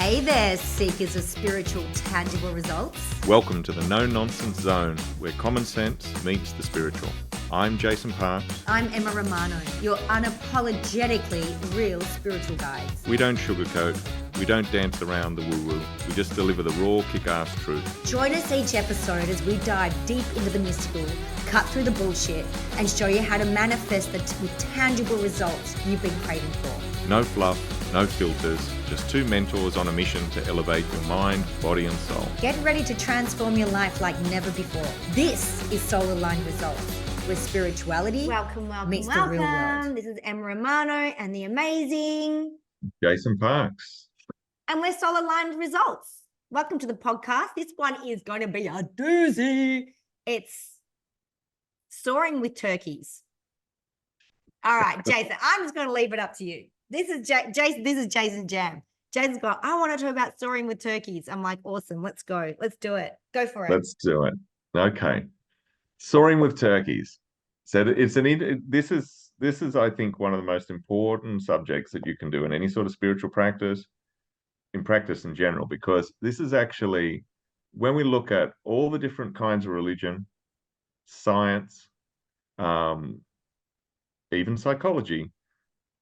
Hey there, seekers of spiritual, tangible results. Welcome to the No Nonsense Zone, where common sense meets the spiritual. I'm Jason Parks. I'm Emma Romano, your unapologetically real spiritual guides. We don't sugarcoat, we don't dance around the woo-woo, we just deliver the raw, kick-ass truth. Join us each episode as we dive deep into the mystical, cut through the bullshit, and show you how to manifest the tangible results you've been craving for. No fluff, no filters, just two mentors on a mission to elevate your mind, body and soul. Get ready to transform your life like never before. This is Soul Aligned Results, where spirituality meets the real world. This is Emma Romano and the amazing Jason Parks. And we're Soul Aligned Results. Welcome to the podcast. This one is going to be a doozy. It's soaring with turkeys. All right, Jason, I'm just going to leave it up to you. This is Jason. This is Jason Jam. Jason's got, I want to talk about soaring with turkeys. I'm like, awesome. Let's go. Let's do it. Go for it. Let's do it. Okay. Soaring with turkeys. So this is, I think, one of the most important subjects that you can do in any sort of spiritual practice, in practice in general, because this is actually, when we look at all the different kinds of religion, science, even psychology,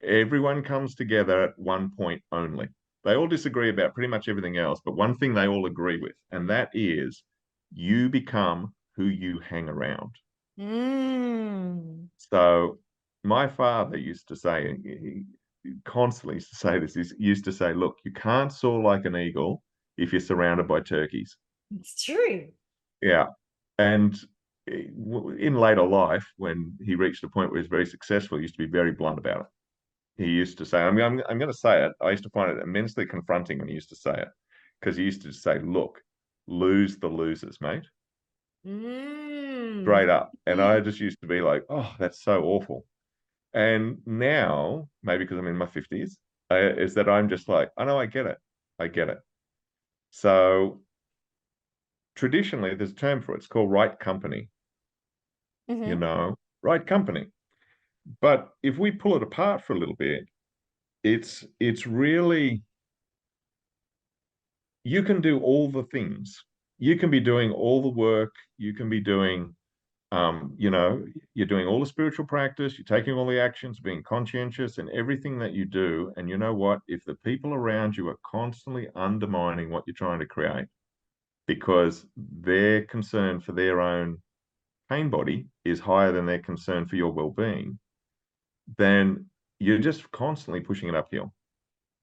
everyone comes together at one point only. They all disagree about pretty much everything else, but one thing they all agree with, and that is you become who you hang around. So my father used to say, he constantly used to say this, he used to say, look, you can't soar like an eagle if you're surrounded by turkeys. It's true. Yeah. And in later life, when he reached a point where he was very successful, he used to be very blunt about it. He used to say, I'm going to say it. I used to find it immensely confronting when he used to say it, because he used to say, look, lose the losers, mate. Straight up. And I just used to be like, oh, that's so awful. And now, maybe because I'm in my 50s, is that I'm just like, I know, I get it. I get it. So traditionally, there's a term for it. It's called right company. Right company. But if we pull it apart for a little bit, it's really, you can do all the things. You can be doing all the work. You can be doing, you're doing all the spiritual practice. You're taking all the actions, being conscientious in everything that you do. And you know what? If the people around you are constantly undermining what you're trying to create because their concern for their own pain body is higher than their concern for your well-being, then you're just constantly pushing it uphill.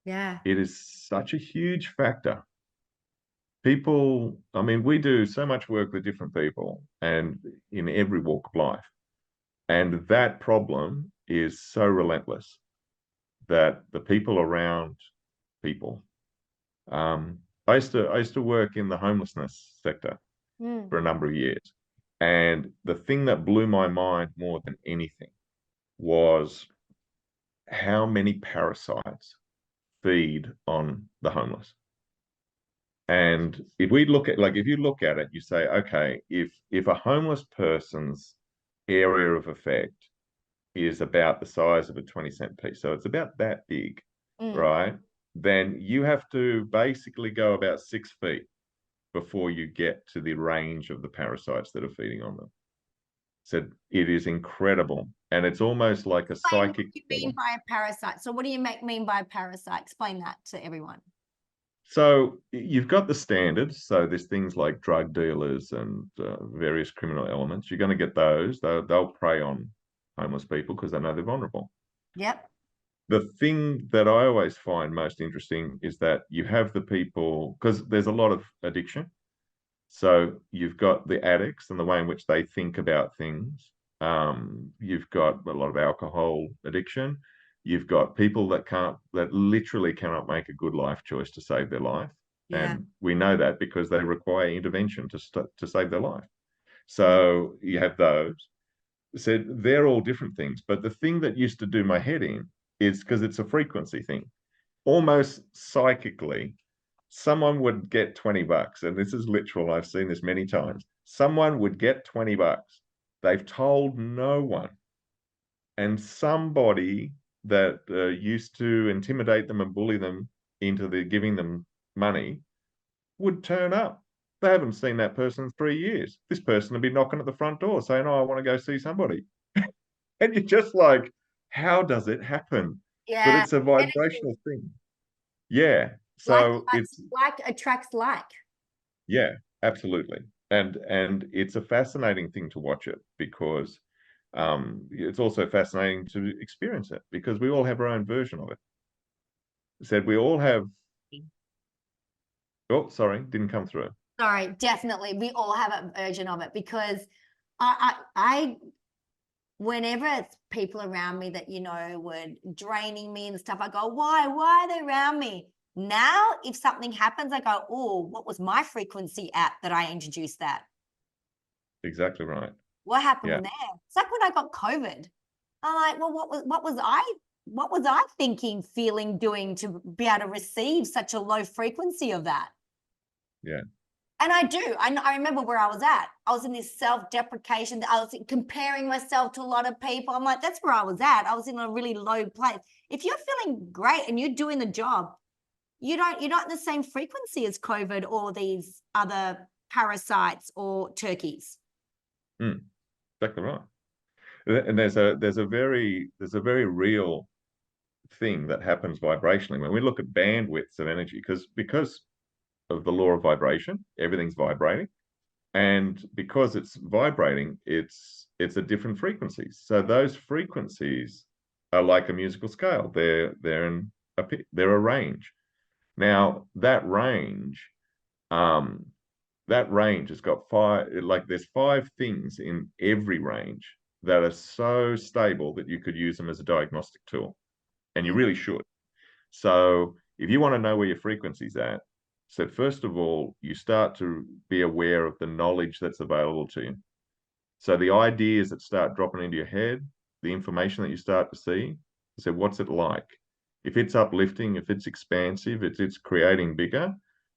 Yeah. It is such a huge factor. People, I mean, we do so much work with different people and in every walk of life. And that problem is so relentless that the people around people, I used to work in the homelessness sector for a number of years. And the thing that blew my mind more than anything was how many parasites feed on the homeless. And if we look at, if you look at it, you say, okay, if a homeless person's area of effect is about the size of a 20-cent piece, so it's about that big, right? Then you have to basically go about 6 feet before you get to the range of the parasites that are feeding on them. So it is incredible. And it's almost like a psychic. What do you mean by a parasite? So what do you mean by a parasite? Explain that to everyone. So you've got the standards. So there's things like drug dealers and various criminal elements. You're going to get those. They'll prey on homeless people because they know they're vulnerable. Yep. The thing that I always find most interesting is that you have the people, because there's a lot of addiction. So you've got the addicts and the way in which they think about things. You've got a lot of alcohol addiction. You've got people that literally cannot make a good life choice to save their life. Yeah. And we know that because they require intervention to save their life. So you have those. So they're all different things. But the thing that used to do my head in is, because it's a frequency thing, almost psychically, someone would get $20, and this is literal, I've seen this many times. Someone would get $20. They've told no one. And somebody that used to intimidate them and bully them into giving them money would turn up. They haven't seen that person in 3 years. This person would be knocking at the front door saying, "Oh, I want to go see somebody." And you're just like, how does it happen? But Yeah. it's a vibrational thing. Yeah. Like, So it's like attracts like. yeah, absolutely. And it's a fascinating thing to watch it because it's also fascinating to experience it because we all have our own version of it. Said we all have. Oh, sorry, didn't come through. Sorry, definitely. We all have a version of it because I whenever it's people around me that, were draining me and stuff, I go, why? Why are they around me? Now, if something happens, I go, oh, what was my frequency at that I introduced that? Exactly right. What happened Yeah. there? It's like when I got COVID. I'm like, well, what was I thinking, feeling, doing to be able to receive such a low frequency of that? Yeah. And I do. I remember where I was at. I was in this self-deprecation. I was comparing myself to a lot of people. I'm like, that's where I was at. I was in a really low place. If you're feeling great and you're doing the job, you're not in the same frequency as COVID or these other parasites or turkeys. Exactly right. And there's a very real thing that happens vibrationally when we look at bandwidths of energy because of the law of vibration, everything's vibrating. And because it's vibrating, it's at different frequencies. So those frequencies are like a musical scale. They're a range. Now um, that range has got there's 5 things in every range that are so stable that you could use them as a diagnostic tool, and you really should. So if you want to know where your frequency's at, so first of all, you start to be aware of the knowledge that's available to you. So the ideas that start dropping into your head, the information that you start to see, so what's it like? If it's uplifting, if it's expansive, it's creating bigger,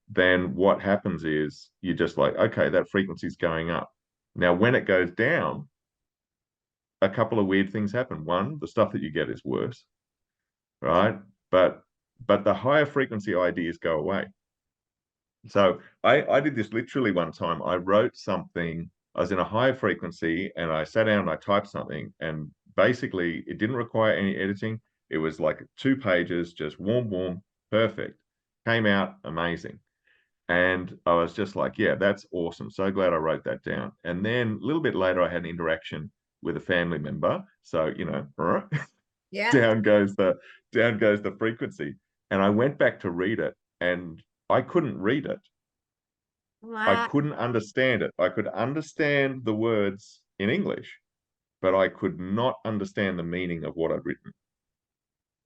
then what happens is you're just like, okay, that frequency's going up. Now, when it goes down, a couple of weird things happen. One, the stuff that you get is worse, right? But the higher frequency ideas go away. So I did this literally one time. I wrote something. I was in a higher frequency and I sat down and I typed something, and basically it didn't require any editing. It was like 2 pages, just warm, perfect. Came out amazing. And I was just like, yeah, that's awesome. So glad I wrote that down. And then a little bit later, I had an interaction with a family member. So, Yeah. down goes the frequency. And I went back to read it and I couldn't read it. I Wow. couldn't understand it. I could understand the words in English, but I could not understand the meaning of what I'd written.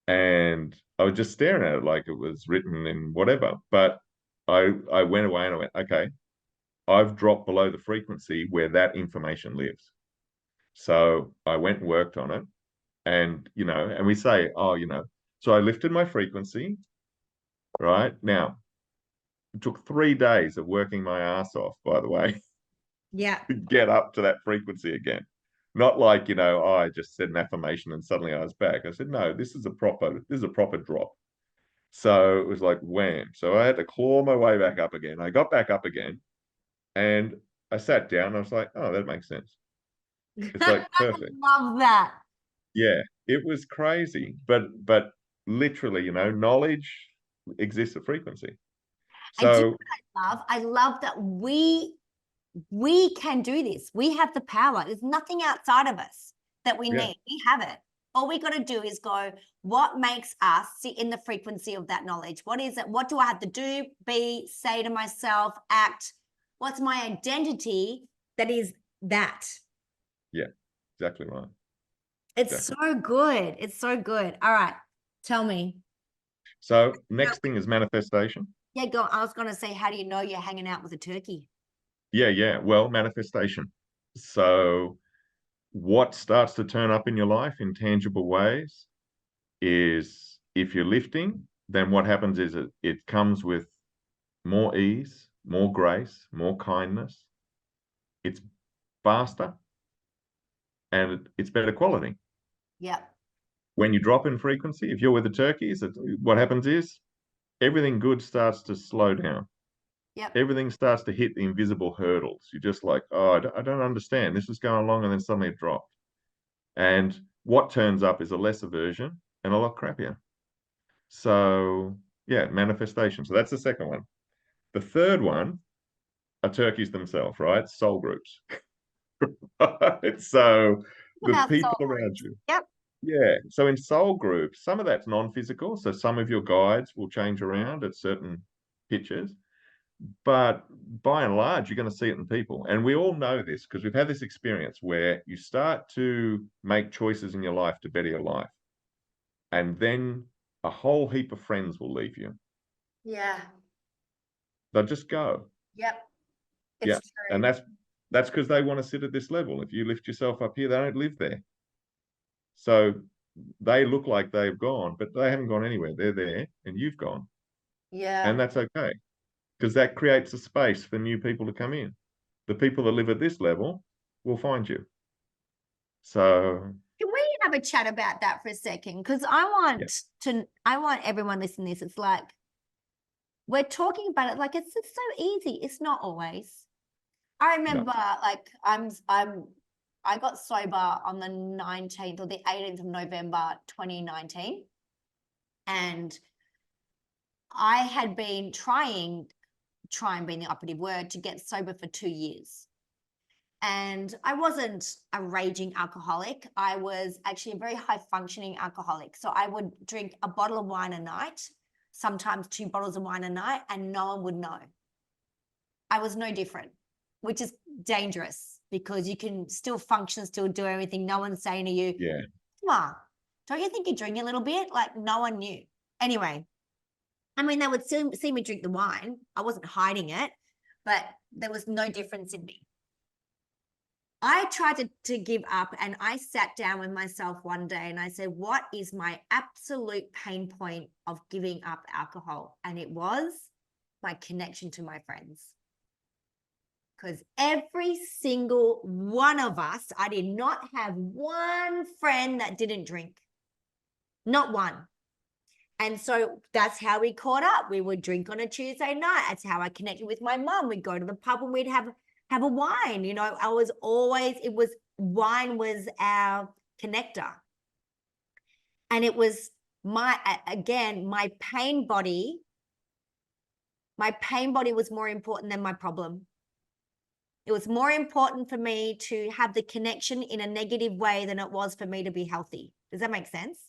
And I was just staring at it like it was written in whatever. But I went away and I went, okay, I've dropped below the frequency where that information lives. So I went and worked on it. And we say, oh, so I lifted my frequency, right? Now, it took 3 days of working my ass off, by the way, Yeah. to get up to that frequency again. Not like, oh, I just said an affirmation and suddenly I was back. I said, no, this is a proper drop. So it was like wham. So I had to claw my way back up again. I got back up again and I sat down and I was like, oh, that makes sense. It's like I perfect. love that. Yeah, it was crazy. But literally, knowledge exists at frequency. And do you know So what I love? I love that we can do this. We have the power. There's nothing outside of us that we yeah, need. We have it. All we got to do is go, what makes us sit in the frequency of that knowledge? What is it? What do I have to do, be, say to myself, act? What's my identity that is that? yeah, exactly right. It's Exactly. so good. It's so good. All right. Tell me. So next thing is manifestation. Yeah, go. I was going to say, how do you know you're hanging out with a turkey? Yeah. Well, manifestation. So what starts to turn up in your life in tangible ways is if you're lifting, then what happens is it comes with more ease, more grace, more kindness. It's faster and it's better quality. Yep. When you drop in frequency, if you're with the turkeys, what happens is everything good starts to slow down. Yep. Everything starts to hit the invisible hurdles. You're just like, oh, I don't understand. This is going along, and then suddenly it dropped. And what turns up is a lesser version and a lot crappier. So yeah, manifestation. So that's the second one. The third one are turkeys themselves, right? Soul groups. Right? So the About people soul around groups. you. Yep. Yeah. So in soul groups, some of that's non-physical. So some of your guides will change around at certain pitches. But by and large, you're going to see it in people. And we all know this because we've had this experience where you start to make choices in your life to better your life. And then a whole heap of friends will leave you. Yeah. They'll just go. Yep. Yeah. It's And true. that's because they want to sit at this level. If you lift yourself up here, they don't live there. So they look like they've gone, but they haven't gone anywhere. They're there and you've gone. Yeah. And that's okay. Because that creates a space for new people to come in. The people that live at this level will find you. So Can we have a chat about that for a second? Because I want everyone listening to this. It's like we're talking about it like it's so easy. It's not always. I remember like I got sober on the 19th or the 18th of November 2019. And I had been trying being the operative word, to get sober for 2 years. And I wasn't a raging alcoholic. I was actually a very high functioning alcoholic. So I would drink a bottle of wine a night, sometimes 2 bottles of wine a night, and no one would know. I was no different, which is dangerous because you can still function, still do everything. No one's saying to you, yeah, come on, don't you think you're drinking a little bit? Like no one knew. Anyway, I mean, they would see me drink the wine. I wasn't hiding it, but there was no difference in me. I tried to give up, and I sat down with myself one day and I said, what is my absolute pain point of giving up alcohol? And it was my connection to my friends. Because every single one of us, I did not have one friend that didn't drink. Not one. And so that's how we caught up. We would drink on a Tuesday night. That's how I connected with my mum. We'd go to the pub and we'd have a wine. You know, wine was our connector. And it was my pain body. My pain body was more important than my problem. It was more important for me to have the connection in a negative way than it was for me to be healthy. Does that make sense?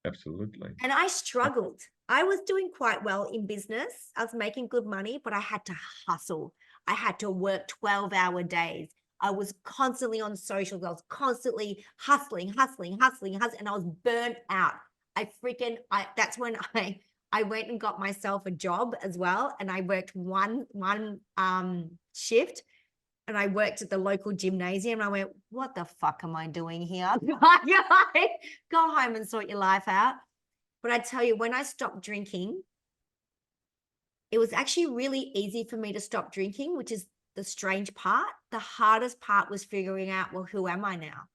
absolutely. And I struggled. I was doing quite well in business. I was making good money, but I had to hustle. I had to work 12-hour days. I was constantly on socials. I was constantly hustling, and I was burnt out. That's when I went and got myself a job as well. And I worked one shift, and I worked at the local gymnasium. And I went, what the fuck am I doing here? Go home and sort your life out. But I tell you, when I stopped drinking, it was actually really easy for me to stop drinking, which is the strange part. The hardest part was figuring out, well, who am I now?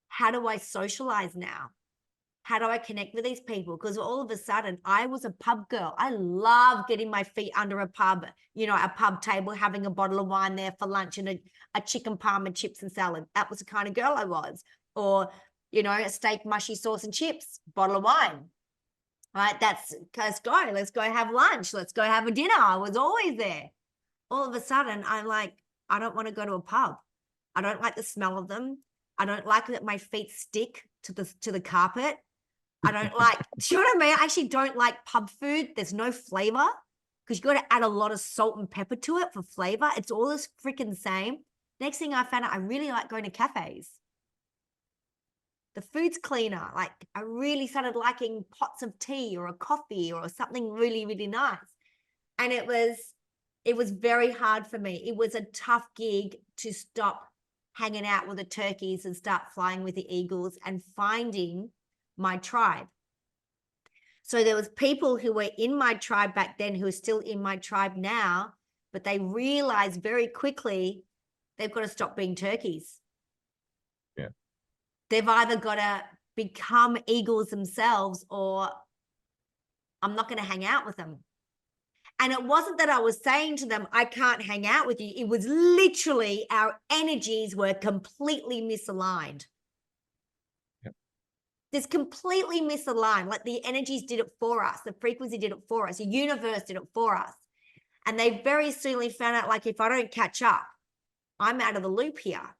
How do I socialize now? How do I connect with these people? Because all of a sudden I was a pub girl. I love getting my feet under a pub, a pub table, having a bottle of wine there for lunch and a chicken parm and chips and salad. That was the kind of girl I was. Or, a steak, mushy sauce and chips, bottle of wine. Right? Let's go have lunch. Let's go have a dinner. I was always there. All of a sudden I'm like, I don't want to go to a pub. I don't like the smell of them. I don't like that my feet stick to the carpet. I don't like, do you know what I mean? I actually don't like pub food. There's no flavor because you got to add a lot of salt and pepper to it for flavor. It's all this freaking same. Next thing I found out, I really like going to cafes. The food's cleaner. Like I really started liking pots of tea or a coffee or something really, really nice. And it was very hard for me. It was a tough gig to stop hanging out with the turkeys and start flying with the eagles and finding my tribe. So there was people who were in my tribe back then who are still in my tribe now, but they realized very quickly they've got to stop being turkeys. Yeah. They've either got to become eagles themselves or I'm not going to hang out with them. And it wasn't that I was saying to them, I can't hang out with you. It was literally our energies were completely misaligned. Yep. It's completely misaligned. Like the energies did it for us. The frequency did it for us. The universe did it for us. And they very soonly found out, like, if I don't catch up, I'm out of the loop here.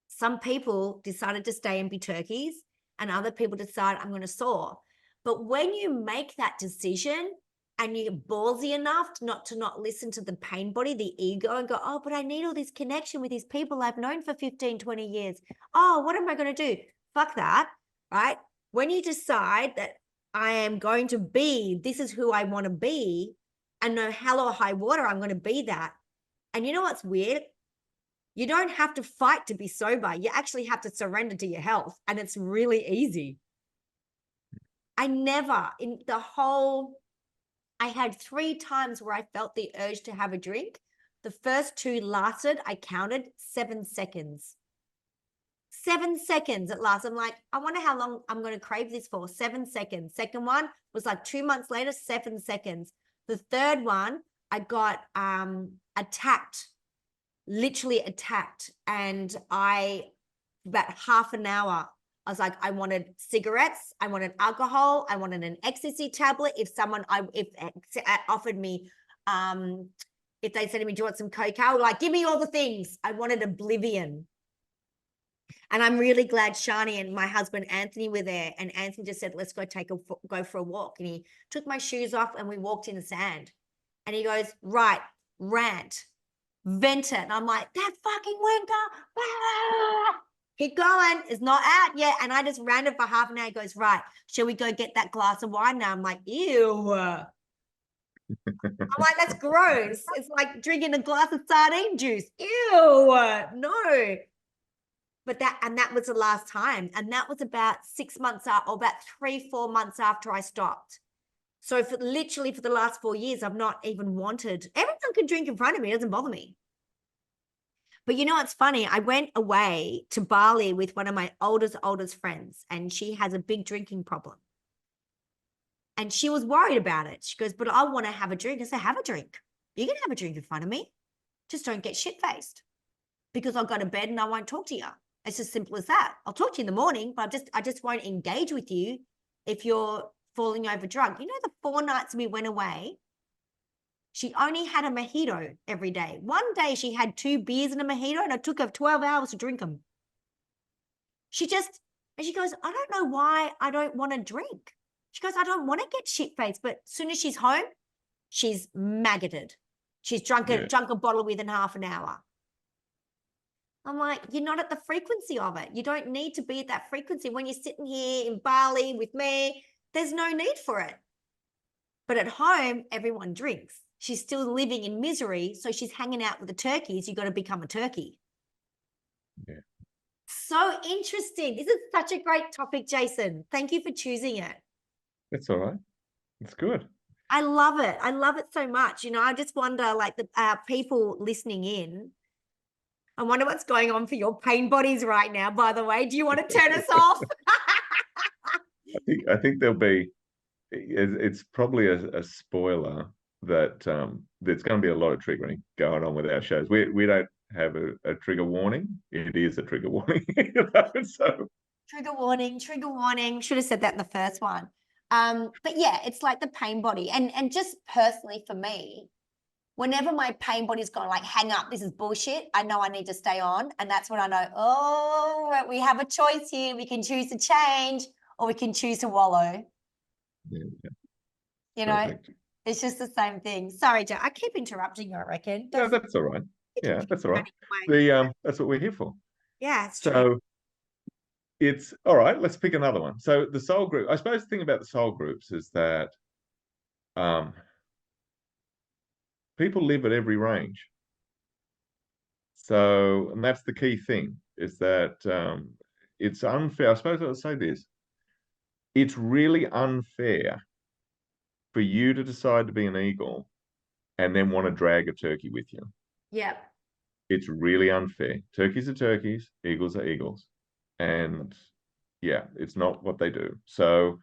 Some people decided to stay and be turkeys, and other people decide I'm going to soar. But when you make that decision and you're ballsy enough to not listen to the pain body, the ego, and go, oh, but I need all this connection with these people I've known for 15, 20 years. Oh, what am I going to do? Fuck that, right? When you decide that I am going to be, this is who I want to be, and no hell or high water, I'm going to be that. And you know what's weird? You don't have to fight to be sober. You actually have to surrender to your health. And it's really easy. I had 3 times where I felt the urge to have a drink. The first 2 lasted, I counted 7 seconds. 7 seconds it lasted. I'm like, I wonder how long I'm going to crave this for. 7 seconds. Second one was like 2 months later, 7 seconds. The third one, I got attacked, literally attacked. And about half an hour, I was like, I wanted cigarettes, I wanted alcohol, I wanted an ecstasy tablet. If offered me, if they said to me, do you want some coke? I was like, give me all the things. I wanted oblivion. And I'm really glad Shani and my husband Anthony were there. And Anthony just said, let's go go for a walk. And he took my shoes off and we walked in the sand. And he goes, right, rant, vent it. And I'm like, that fucking winter. Ah! Keep going. It's not out yet. And I just ranted for half an hour. He goes, right, shall we go get that glass of wine now? I'm like, ew. I'm like, that's gross. It's like drinking a glass of sardine juice. Ew. No. But that was the last time. And that was about 6 months or about 3-4 months after I stopped. So literally for the last 4 years, I've not even wanted, everyone can drink in front of me. It doesn't bother me. But you know what's funny? I went away to Bali with one of my oldest friends, and she has a big drinking problem. And she was worried about it. She goes, but I want to have a drink. I said, have a drink. You can have a drink in front of me. Just don't get shit-faced, because I'll go to bed and I won't talk to you. It's as simple as that. I'll talk to you in the morning, but I just won't engage with you if you're falling over drunk. You know, the 4 nights we went away, she only had a mojito every day. One day she had 2 beers and a mojito, and it took her 12 hours to drink them. She goes, I don't know why I don't want to drink. She goes, I don't want to get shit-faced, but as soon as she's home, she's maggoted. She's drunk a bottle within half an hour. I'm like, you're not at the frequency of it. You don't need to be at that frequency. When you're sitting here in Bali with me, there's no need for it. But at home, everyone drinks. She's still living in misery, so she's hanging out with the turkeys. You've got to become a turkey. Yeah. So interesting. This is such a great topic, Jason. Thank you for choosing it. That's all right. It's good. I love it. I love it so much. You know, I just wonder, like, the people listening in, I wonder what's going on for your pain bodies right now, by the way. Do you want to turn us off? I think there'll be, it's probably a spoiler that there's going to be a lot of triggering going on with our shows. We don't have a trigger warning. It is a trigger warning. So Trigger warning. Should have said that in the first one. But yeah, it's like the pain body. And just personally for me, whenever my pain body's gone, like, hang up, this is bullshit, I know I need to stay on. And that's when I know, oh, we have a choice here. We can choose to change, or we can choose to wallow. yeah. You know, Perfect. it's just the same thing. Sorry, Joe, I keep interrupting you, I reckon. No, that's all right. Yeah, that's all right. That's what we're here for. Yeah, it's true. So it's all right. Let's pick another one. So the soul group. I suppose the thing about the soul groups is that people live at every range. So, and that's the key thing, is that it's unfair. I suppose I'll say this. It's really unfair for you to decide to be an eagle and then want to drag a turkey with you. Yep. It's really unfair. Turkeys are turkeys, eagles are eagles. And yeah, it's not what they do. So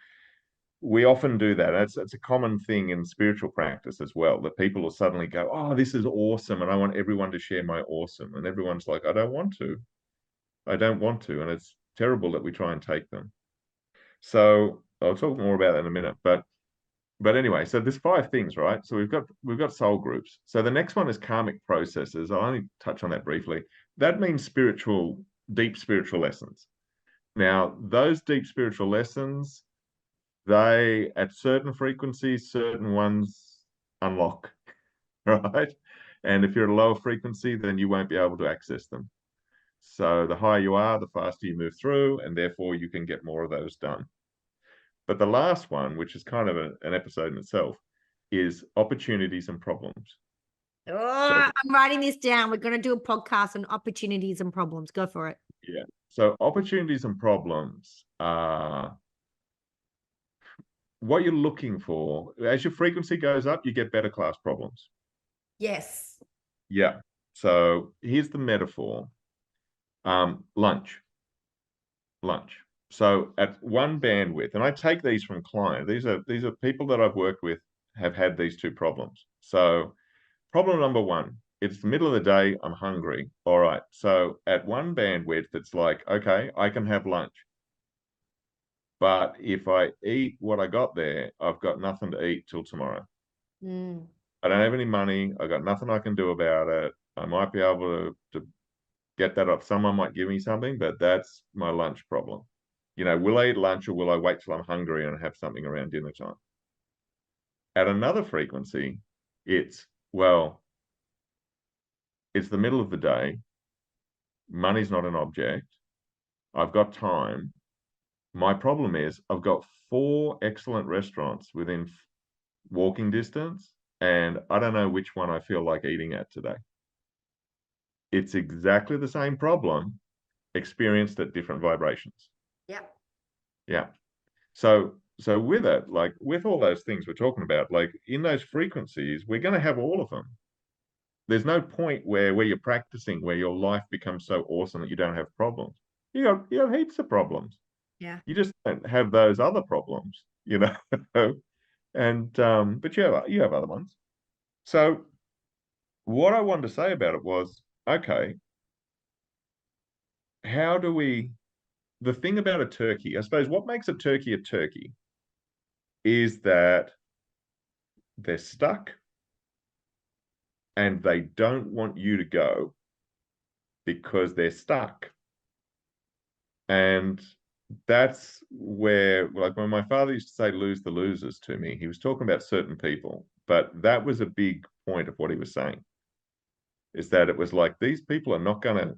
we often do that. It's a common thing in spiritual practice as well, that people will suddenly go, oh, this is awesome, and I want everyone to share my awesome. And everyone's like, I don't want to. I don't want to. And it's terrible that we try and take them. So I'll talk more about that in a minute. But anyway, so there's 5 things, right? So we've got soul groups. So the next one is karmic processes. I'll only touch on that briefly. That means deep spiritual lessons. Now, those deep spiritual lessons, they, at certain frequencies, certain ones unlock, right? And if you're at a lower frequency, then you won't be able to access them. So the higher you are, the faster you move through, and therefore you can get more of those done. But the last one, which is kind of an episode in itself, is opportunities and problems. Oh, I'm writing this down. We're going to do a podcast on opportunities and problems. Go for it. Yeah. So opportunities and problems are what you're looking for. As your frequency goes up, you get better class problems. Yes. Yeah. So here's the metaphor. Lunch. So at one bandwidth, and I take these from clients. These are people that I've worked with have had these 2 problems. So problem number 1, it's the middle of the day, I'm hungry. All right. So at one bandwidth, it's like, okay, I can have lunch. But if I eat what I got there, I've got nothing to eat till tomorrow. I don't have any money. I got nothing I can do about it. I might be able to get that up. Someone might give me something, but that's my lunch problem. Will I eat lunch or will I wait till I'm hungry and have something around dinner time? At another frequency, it's the middle of the day. Money's not an object. I've got time. My problem is I've got 4 excellent restaurants within walking distance, and I don't know which one I feel like eating at today. It's exactly the same problem experienced at different vibrations. Yeah. So with it, like with all those things we're talking about, like in those frequencies, we're going to have all of them. There's no point where you're practicing, where your life becomes so awesome that you don't have problems. You have heaps of problems. Yeah. You just don't have those other problems, And but you have other ones. So what I wanted to say about it was, okay, the thing about a turkey, I suppose what makes a turkey is that they're stuck and they don't want you to go because they're stuck. And that's where, like when my father used to say lose the losers to me, he was talking about certain people, but that was a big point of what he was saying, is that it was like, these people they're not gonna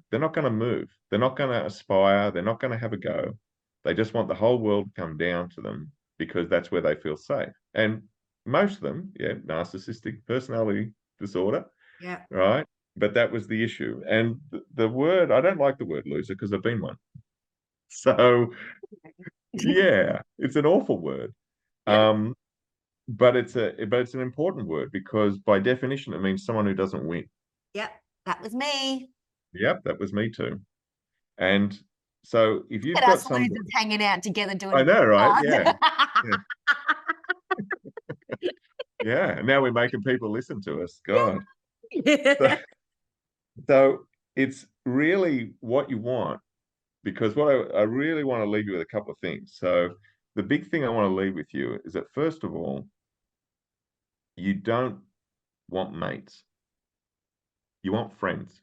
move. They're not gonna aspire. They're not gonna have a go. They just want the whole world to come down to them because that's where they feel safe. And most of them, narcissistic personality disorder. Yeah. Right. But that was the issue. And the word, I don't like the word loser because I've been one. So yeah, it's an awful word. Yeah. But it's an important word because by definition, it means someone who doesn't win. Yep. That was me. Yep, that was me too. And so if you've At got us some, losers hanging out together doing I know, right? podcast. Yeah. Yeah. And now we're making people listen to us. God. So it's really what you want, because what I really want to leave you with a couple of things. So the big thing I want to leave with you is that, first of all, you don't want mates. You want friends.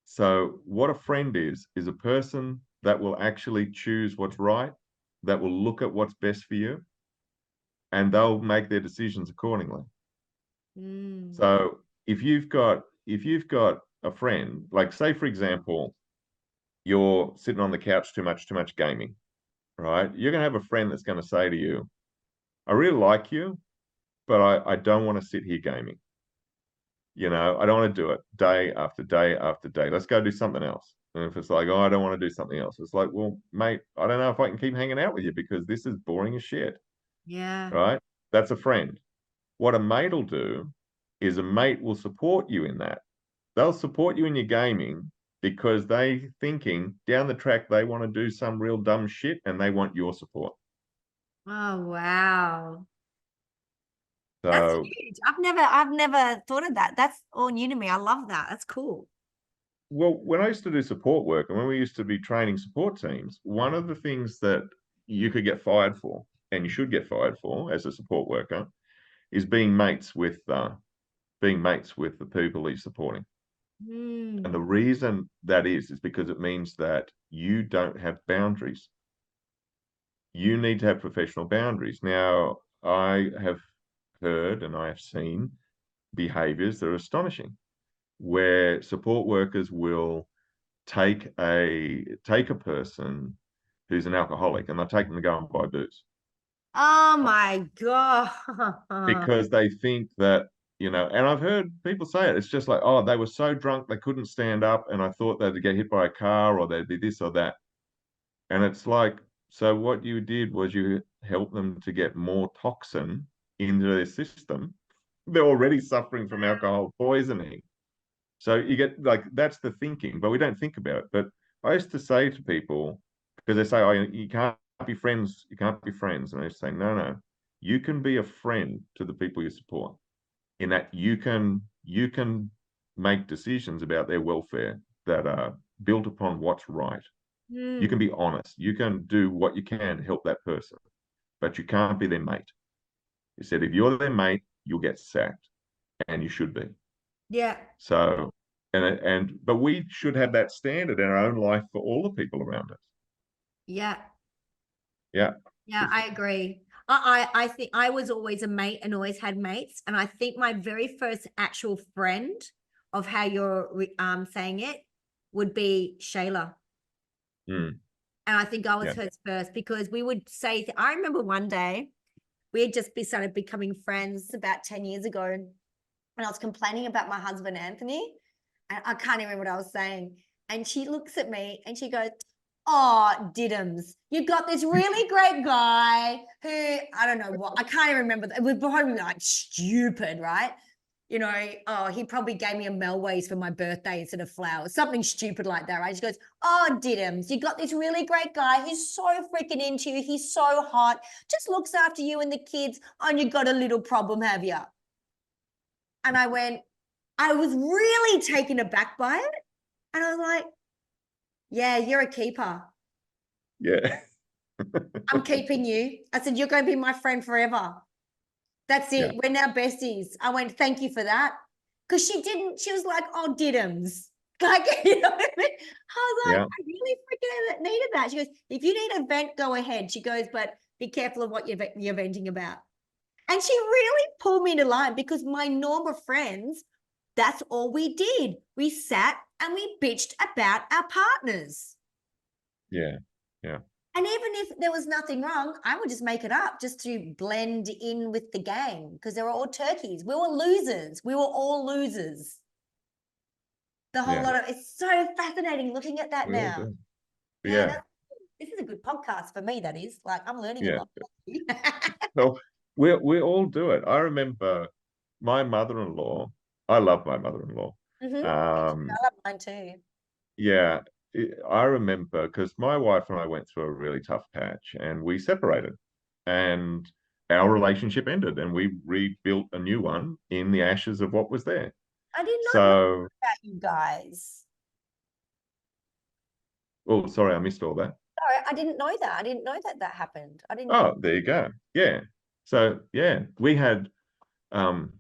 So what a friend is a person that will actually choose what's right, that will look at what's best for you, and they'll make their decisions accordingly. So if you've got a friend, like say, for example, you're sitting on the couch too much gaming, right? You're going to have a friend that's going to say to you, I really like you, but I don't want to sit here gaming. I don't want to do it day after day after day. Let's go do something else. And if it's like, oh, I don't want to do something else, it's like, well, mate, I don't know if I can keep hanging out with you because this is boring as shit. Yeah. Right? That's a friend. What a mate will do is a mate will support you in that. They'll support you in your gaming because they thinking down the track they want to do some real dumb shit and they want your support. Oh, wow. That's So, huge. I've never thought of that. That's all new to me. I love that. That's cool. well, when I used to do support work and when we used to be training support teams, one of the things that you could get fired for, and you should get fired for as a support worker, is being mates with the people you're supporting. And the Mm. reason that is because it means that you don't have boundaries. You need to have professional boundaries. Now, I have heard and I have seen behaviors that are astonishing, where support workers will take a person who's an alcoholic and they'll take them to go and buy booze Oh my God. because they think that, and I've heard people say it, it's just like, oh, they were so drunk they couldn't stand up and I thought they'd get hit by a car or they'd be this or that. And it's like, so what you did was you helped them to get more toxin into their system. They're already suffering from alcohol poisoning. So you get like that's the thinking, but we don't think about it. But I used to say to people, because they say, oh, you can't be friends, you can't be friends. And I used to say, no, no, you can be a friend to the people you support in that you can make decisions about their welfare that are built upon what's right. You can Hmm. be honest. You can do what you can to help that person, but you can't be their mate. He said, if you're their mate, you'll get sacked, and you should be. Yeah. So, but we should have that standard in our own life for all the people around us. Yeah. Yeah, Yeah, I agree. I think I was always a mate and always had mates. And I think my very first actual friend of how you're saying it would be Shayla. mm, And I think I was yeah, hers first because we would say, I remember one day we had just started becoming friends about 10 years ago. And I was complaining about my husband, Anthony. And I can't even remember what I was saying. And she looks at me and she goes, oh, Diddums, you've got this really great guy who, I don't know what, I can't even remember. It was probably like stupid, right? Oh, he probably gave me a Melways for my birthday instead of flowers, something stupid like that, right? She goes, oh, Diddums, you got this really great guy. He's so freaking into you. He's so hot, just looks after you and the kids. And you got a little problem, have you? And I was really taken aback by it. And I was like, yeah, you're a keeper. yeah, I'm keeping you. I said, you're going to be my friend forever. That's yeah, it. We're now besties. I went, thank you for that. Because she was like, oh, Diddums. Like, you know what I mean? I was like, yeah, I really freaking needed that. She goes, if you need a vent, go ahead. She goes, but be careful of what you're venting about. And she really pulled me to line because my normal friends, that's all we did. We sat and we bitched about our partners. yeah, yeah, And even if there was nothing wrong, I would just make it up just to blend in with the gang because they were all turkeys. We were losers. We were all losers. The whole yeah. lot of it's so fascinating looking at that We all now. do. Yeah, Yeah, this is a good podcast for me. That is like I'm learning a yeah. lot. Well, we all do it. I remember my mother-in-law. I love my mother-in-law. I Um, love mine too. yeah, I remember because my wife and I went through a really tough patch and we separated and our relationship ended and we rebuilt a new one in the ashes of what was there. I did not know So, about you guys. oh, sorry, I missed all that. Sorry, I didn't know that. I didn't know that that happened. I didn't. Oh, there you go. Yeah. So, yeah, we had um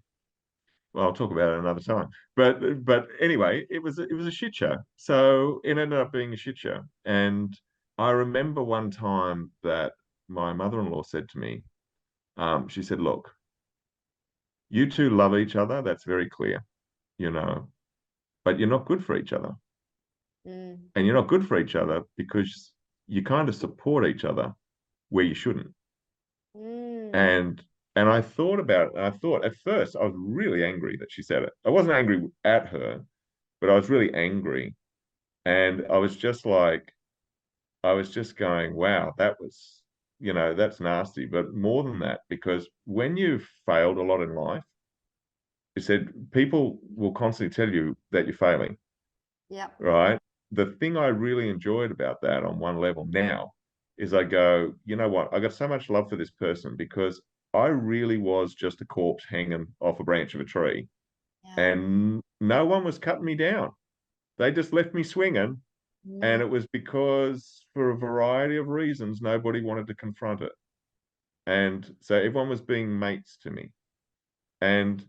well, I'll talk about it another time. But anyway, it was a shit show. So it ended up being a shit show. And I remember one time that my mother-in-law said to me, she said, "Look, you two love each other. That's very clear, you know, but you're not good for each other, Mm, and you're not good for each other because you kind of support each other where you shouldn't." mm, And and I thought about it. And I thought at first I was really angry that she said it. I wasn't angry at her, but I was really angry. And I was just going, wow, that was, that's nasty. But more than that, because when you've failed a lot in life, you said people will constantly tell you that you're failing, yep. right? The thing I really enjoyed about that on one level now is I go, you know what? I got so much love for this person because I really was just a corpse hanging off a branch of a tree, Yeah. and no one was cutting me down. They just left me swinging. And Mm. it was because, for a variety of reasons, nobody wanted to confront it. And so everyone was being mates to me. And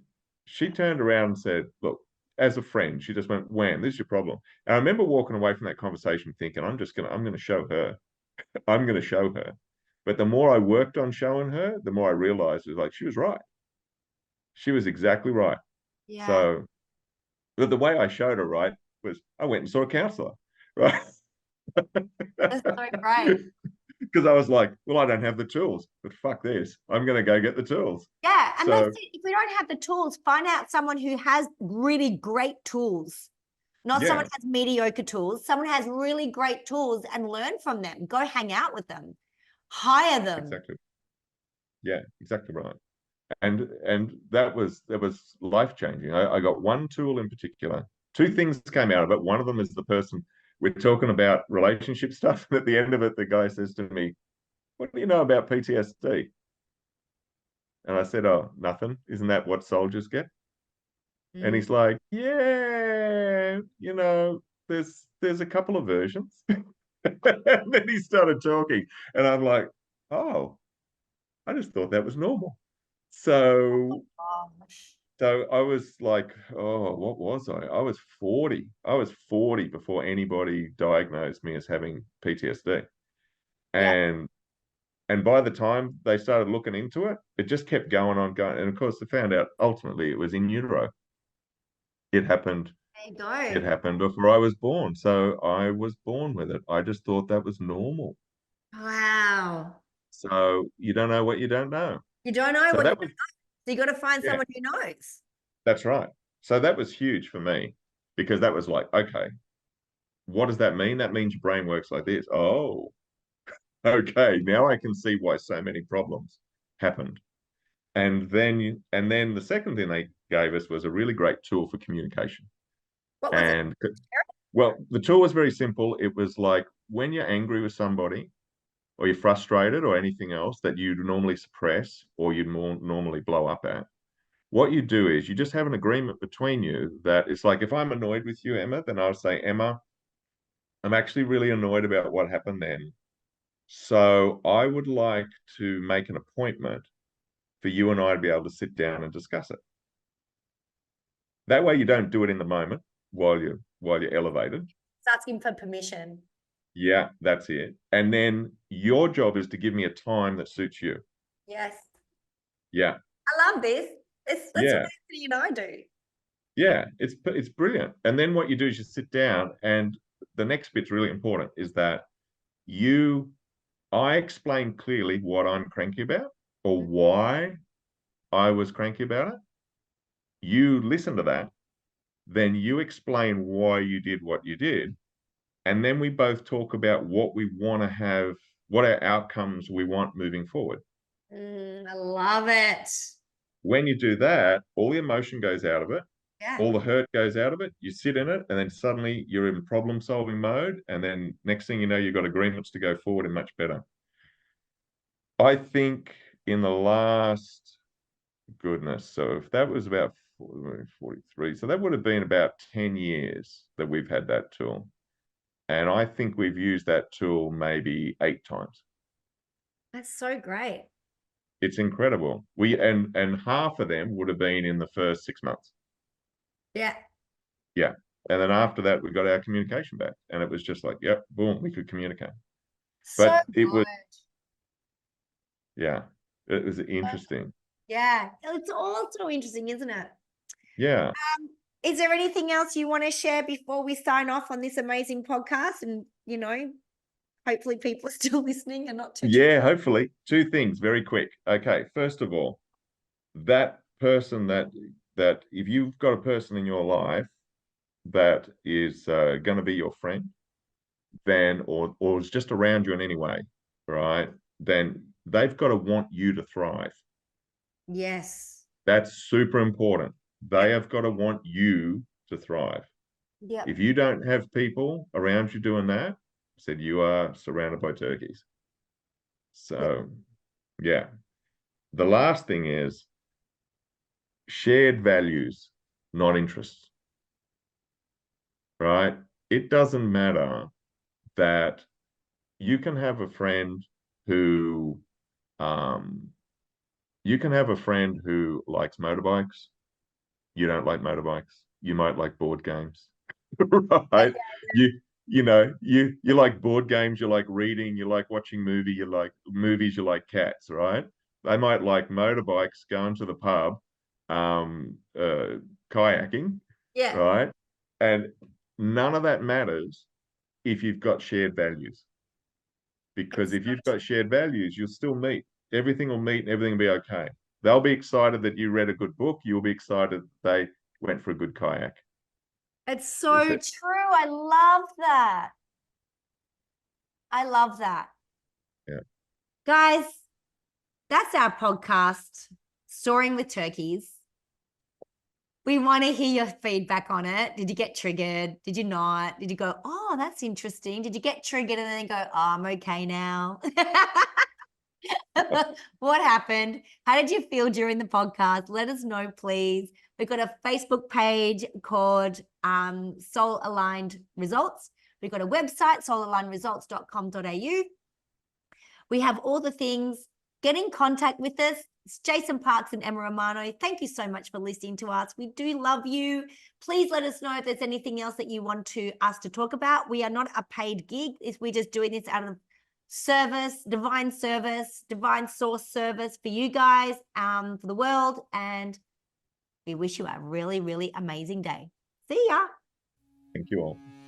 she turned around and said, look, as a friend, she just went, wham, this is your problem. And I remember walking away from that conversation thinking, I'm going to show her. I'm going to show her. But the more I worked on showing her, the more I realized it was like, she was right. She was exactly right. Yeah. So, but the way I showed her right was I went and saw a counselor, right? That's so great. Because I was like, well, I don't have the tools, but fuck this. I'm going to go get the tools. Yeah. And that's So, it. If we don't have the tools, find out someone who has really great tools. Not someone yeah, who has mediocre tools. Someone who has really great tools and learn from them. Go hang out with them. Hire them. exactly. Yeah, exactly right. And that was life changing. I got one tool in particular. Two things came out of it. One of them is the person we're talking about relationship stuff. And at the end of it, the guy says to me, what do you know about PTSD? And I said, oh, nothing. Isn't that what soldiers get? And Mm. he's like, yeah, there's a couple of versions. And then he started talking, and I'm like, oh, I just thought that was normal. So Gosh. so I was like, oh, what was I? I was 40. I was 40 before anybody diagnosed me as having PTSD. Yeah. And and by the time they started looking into it, it just kept going on going. And of course, they found out ultimately it was in utero. It happened There you It go. happened before I was born. So I was born with it. I just thought that was normal. Wow. So you don't know what you don't know. You don't know So what you that was, don't know. So you got to find yeah, someone who knows. that's right. So that was huge for me because that was like, okay, what does that mean? That means your brain works like this. Oh, okay. Now I can see why so many problems happened. And then the second thing they gave us was a really great tool for communication. What was it? And well, the tool was very simple. It was like when you're angry with somebody or you're frustrated or anything else that you'd normally suppress or you'd more normally blow up at, what you do is you just have an agreement between you that it's like if I'm annoyed with you, Emma, then I'll say, Emma, I'm actually really annoyed about what happened then. So I would like to make an appointment for you and I to be able to sit down and discuss it. That way you don't do it in the moment while you're elevated. It's asking for permission. Yeah, that's it. And then your job is to give me a time that suits you. Yes. Yeah. I love this. That's what Yeah. Anthony and I do. Yeah. It's brilliant. And then what you do is you sit down and the next bit's really important is that you I explain clearly what I'm cranky about or why I was cranky about it. You listen to that, then you explain why you did what you did. And then we both talk about what we want to have, what our outcomes we want moving forward. I love it. When you do that, all the emotion goes out of it, Yeah. all the hurt goes out of it. You sit in it, and then suddenly you're in problem solving mode. And then next thing you know, you've got agreements to go forward and much better. I think in the last, goodness, so if that was about 43, so that would have been about 10 years that we've had that tool. And I think we've used that tool maybe 8 times. That's so great. It's incredible. And half of them would have been in the first 6 months. Yeah. Yeah. And then after that, we got our communication back. And it was just like, yep, boom, we could communicate. So But it was, good. yeah, it was interesting. Yeah. It's all so interesting, isn't it? Yeah. Is there anything else you want to share before we sign off on this amazing podcast? And, hopefully people are still listening and not too. Yeah, hopefully. Two things very quick. Okay. First of all, that person that if you've got a person in your life that is going to be your friend, then or is just around you in any way, right? Then they've got to want you to thrive. Yes. That's super important. They Yep. have got to want you to thrive. Yep. If you don't have people around you doing that, I said you are surrounded by turkeys. So, yeah. The last thing is shared values, not interests, right? It doesn't matter that you can have a friend who um, likes motorbikes. You don't like motorbikes. You might like board games, right? You like board games, you like reading, you like watching you like movies, you like cats, right? They might like motorbikes, going to the pub, kayaking, Yeah. right? And none of that matters if you've got shared values. Because It's if you've got shared values, you'll still meet. Everything will meet and everything will be okay. They'll be excited that you read a good book. You'll be excited that they went for a good kayak. It's so true. I love that. I love that. Yeah. Guys, that's our podcast, Soaring with Turkeys. We want to hear your feedback on it. Did you get triggered? Did you not? Did you go, oh, that's interesting? Did you get triggered and then go, oh, I'm okay now? What happened? How did you feel during the podcast? Let us know, please. We've got a Facebook page called Soul Aligned Results. We've got a website, soulalignedresults.com.au. We have all the things. Get in contact with us. It's Jason Parks and Emma Romano. Thank you so much for listening to us. We do love you. Please let us know if there's anything else that you want us to talk about. We are not a paid gig. We're just doing this out of service, divine source service for you guys, for the world. And we wish you a really, really amazing day. See ya. Thank you all.